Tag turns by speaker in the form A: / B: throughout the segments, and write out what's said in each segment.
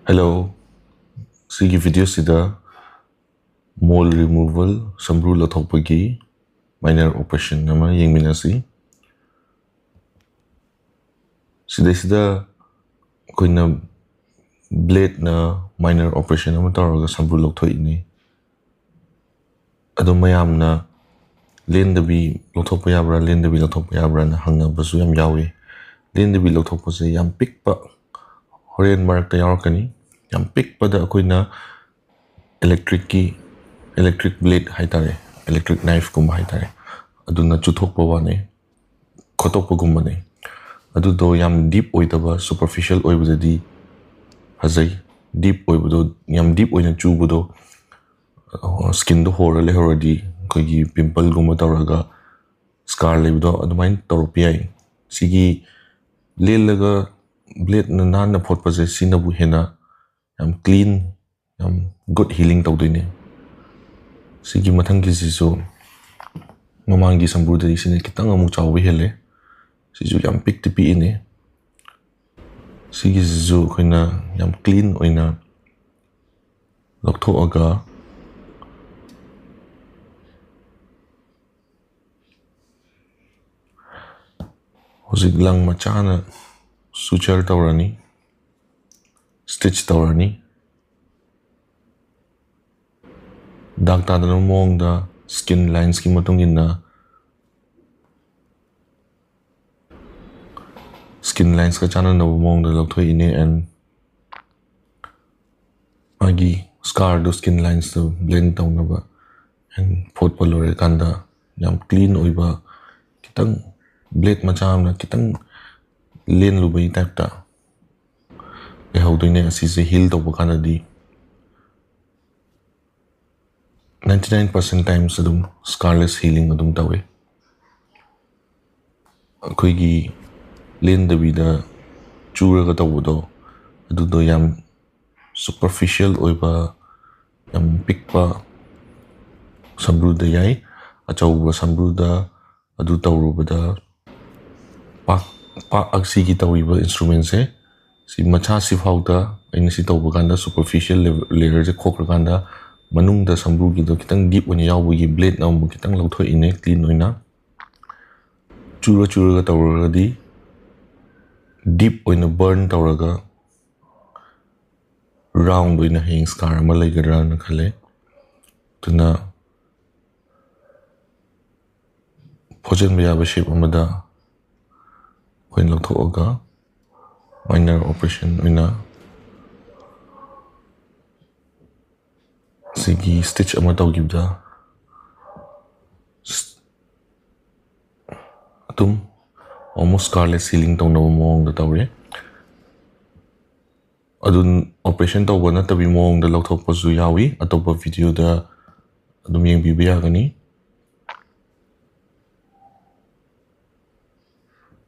A: Hello, sigi video sida mole removal Sambru kotthokpa minor operation nama yengminasi. Sida koina blade na minor operation nama taraga Sambru lokthoi ini. Ado mayam na len dabi lokthokpa yabra len dabi lokthokpa yabra na hangna basu yam yawi. Len dabi lokthokpa se yam pikpa horen marak ta yarakani. Yam pikpa da koina electric blade haitare, electric knife kumba haitare. Aduna chuthokpa wane, kotthokpa gumbane. Adu do yam deep oitaba superficial oibadadi hazai. Deep oibado yam deep oina chubado skin do hora le horadi koigi pimple gumba tawraga scar lebdo adumain tawropiyai. Sigi lelaga blade na nana photpa je sinabu hena yam clean yam good healing tawdoine. Sigi mathangi siso mamangi Sambru dari sini kitang amuk chawbi hele. Sisu yam pik tipi ini. Sigi sisu koina yam clean oina lokto aga hozik lang machana suture tawrani stitch tawrani dag tadana mong da skin lines ki matungin na skin lines ka chana na mong da lokthoi ini and agi scar do skin lines to blend taw na ba and phot palore kanda yam clean oiba kitang blade macham na kitang len lubai type ta e haudoine asise heal taw kana di 99% times adum scarless healing adum tawe koigi len dabida churaga tawdo adudo yam superficial oiba yam pikpa Sambru da yai achauba Sambru da adu tawrubada pa aksi ki tawiba instrument se si macha si phauta aina si tawba kanda superficial layer je khokra kanda manung da Sambru gi do kitang deep oina yawu gi blade na mu kitang lokthoi ine clean oina chura ga tawraga di deep oina burn tawraga round oina hang scar ma laigadra na khale tuna phojen baya ba shape amada koin lokthoga minor operation oina sigi stitch ama tawgibda atum almost scarless healing tawna mong da tawre adun operation tawba na tabi mong da lokthokpa zu yawi atopa video da adum yengbiba yagani.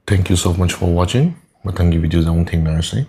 A: Thank you so much for watching. Matangi video da mong thengnarase.